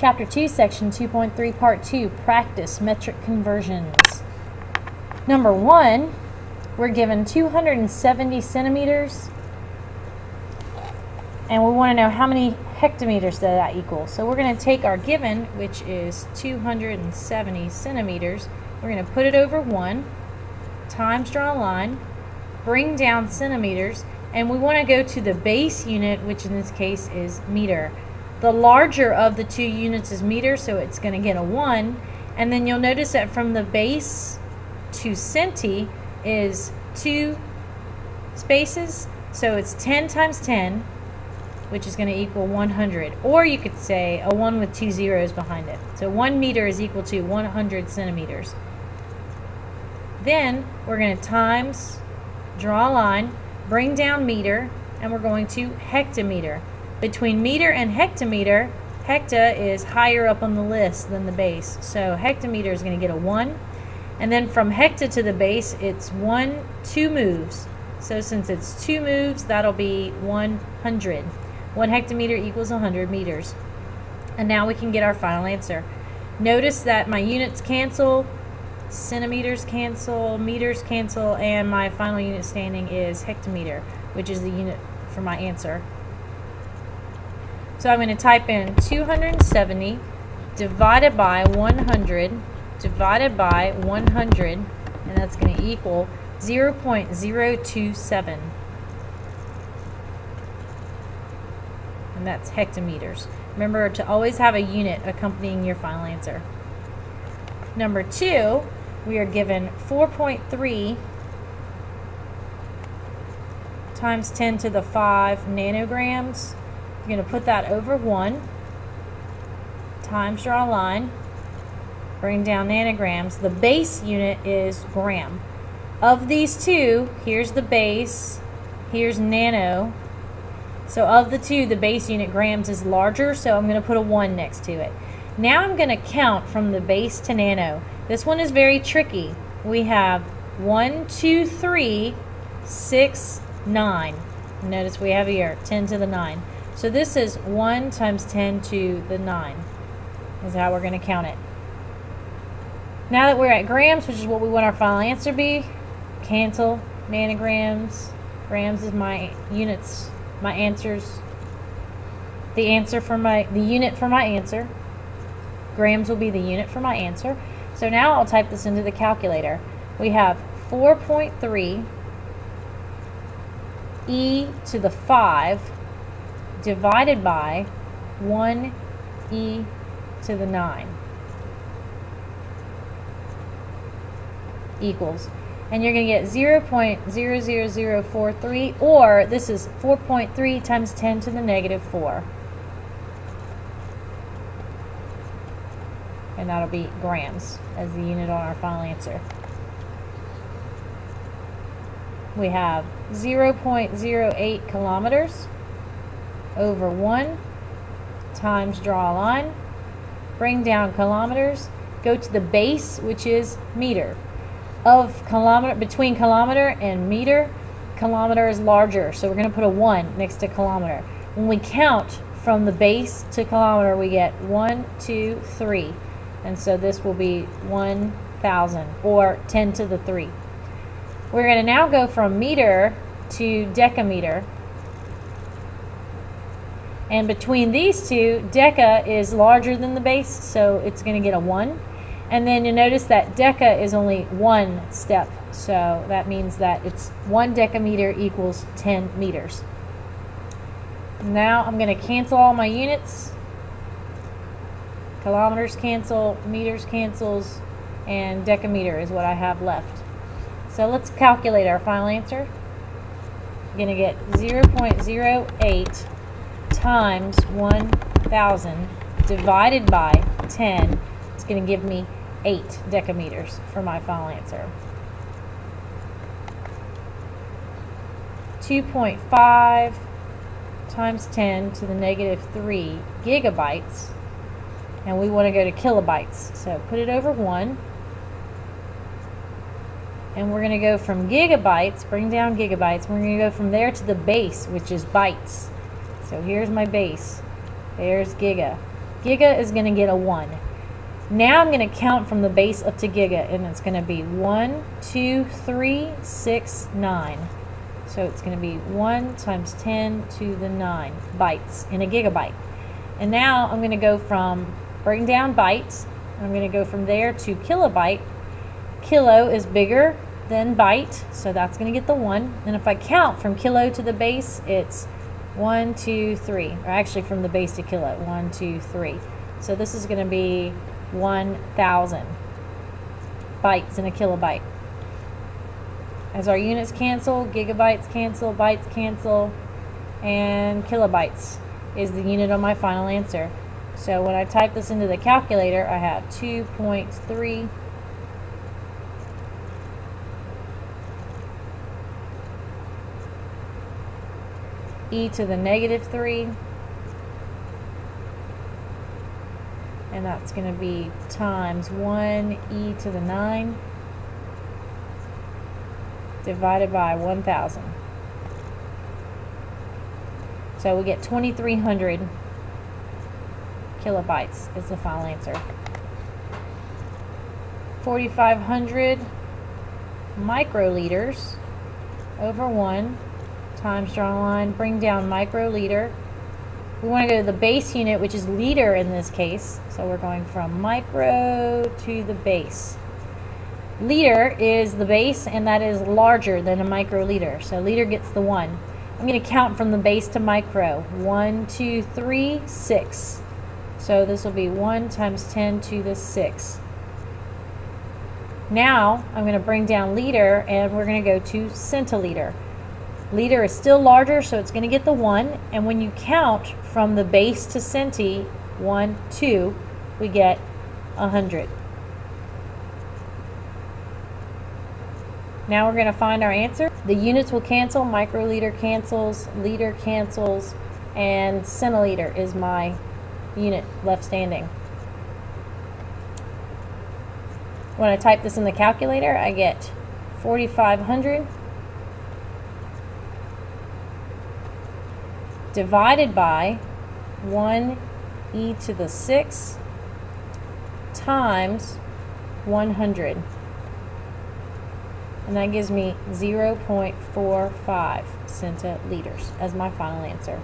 Chapter 2, Section 2.3, Part 2, Practice Metric Conversions. Number 1, we're given 270 centimeters, and we want to know how many hectometers does that equal. So we're going to take our given, which is 270 centimeters, we're going to put it over 1, times, draw a line, bring down centimeters, and we want to go to the base unit, which in this case is meter. The larger of the two units is meter, so it's going to get a 1. And then you'll notice that from the base to centi is 2 spaces, so it's 10 times 10, which is going to equal 100. Or you could say a 1 with 2 zeros behind it. So 1 meter is equal to 100 centimeters. Then we're going to times, draw a line, bring down meter, and we're going to hectometer. Between meter and hectometer, hecta is higher up on the list than the base. So hectometer is going to get a 1. And then from hecta to the base, it's 2 moves. So since it's 2 moves, that'll be 100. 1 hectometer equals 100 meters. And now we can get our final answer. Notice that my units cancel, centimeters cancel, meters cancel, and my final unit standing is hectometer, which is the unit for my answer. So I'm going to type in 270 divided by 100 divided by 100, and that's going to equal 0.027. And that's hectometers. Remember to always have a unit accompanying your final answer. Number 2, we are given 4.3 times 10 to the 5 nanograms. You're going to put that over 1, times, draw a line, bring down nanograms. The base unit is gram. Of these two, here's the base, here's nano. So of the two, the base unit grams is larger, so I'm going to put a 1 next to it. Now I'm going to count from the base to nano. This one is very tricky. We have 1, 2, 3, 6, 9. Notice we have here 10 to the 9. So this is 1 times 10 to the 9 is how we're going to count it. Now that we're at grams, which is what we want our final answer to be, cancel nanograms. Grams is my units, my answers. The unit for my answer. Grams will be the unit for my answer. So now I'll type this into the calculator. We have 4.3 e to the 5 divided by 1 e to the 9 equals, and you're going to get 0.00043, or this is 4.3 times 10 to the negative 4, and that'll be grams as the unit on our final answer. We have 0.08 kilometers over 1 times, draw a line, bring down kilometers, go to the base, which is meter. Of kilometer, between kilometer and meter, kilometer is larger, so we're going to put a 1 next to kilometer. When we count from the base to kilometer, we get 1, 2, 3, and so this will be 1,000, or 10 to the 3. We're going to now go from meter to decameter. And between these two, deca is larger than the base, so it's going to get a 1. And then you notice that deca is only 1 step, so that means that it's 1 decameter equals 10 meters. Now I'm going to cancel all my units. Kilometers cancel, meters cancels, and decameter is what I have left. So let's calculate our final answer. I'm going to get 0.08 times 1,000 divided by 10. It's going to give me 8 decameters for my final answer. 2.5 times 10 to the negative 3 gigabytes, and we want to go to kilobytes. So put it over 1, and we're going to go from gigabytes, bring down gigabytes, we're going to go from there to the base, which is bytes. So here's my base, there's giga. Giga is going to get a 1. Now I'm going to count from the base up to giga, and it's going to be 1, 2, 3, 6, 9. So it's going to be 1 times 10 to the 9 bytes in a gigabyte. And now I'm going to go from, bring down bytes, I'm going to go from there to kilobyte. Kilo is bigger than byte, so that's going to get the 1. And if I count from kilo to the base, it's 1, 2, 3. Or actually from the base to kilo, 1, 2, 3. So this is going to be 1,000 bytes in a kilobyte. As our units cancel, gigabytes cancel, bytes cancel, and kilobytes is the unit on my final answer. So when I type this into the calculator, I have 2.3 e to the negative 3, and that's going to be times 1 e to the 9 divided by 1,000. So we get 2,300 kilobytes is the final answer. 4,500 microliters over 1 times, draw a line, bring down microliter. We want to go to the base unit, which is liter in this case. So we're going from micro to the base. Liter is the base, and that is larger than a microliter. So liter gets the 1. I'm going to count from the base to micro. 1, 2, 3, 6. So this will be 1 times 10 to the 6. Now I'm going to bring down liter, and we're going to go to centiliter. Liter is still larger, so it's going to get the 1. And when you count from the base to centi, 1, 2, we get 100. Now we're going to find our answer. The units will cancel. Microliter cancels, liter cancels, and centiliter is my unit left standing. When I type this in the calculator, I get 4,500 divided by 1 e to the 6 times 100. And that gives me 0.45 centiliters as my final answer.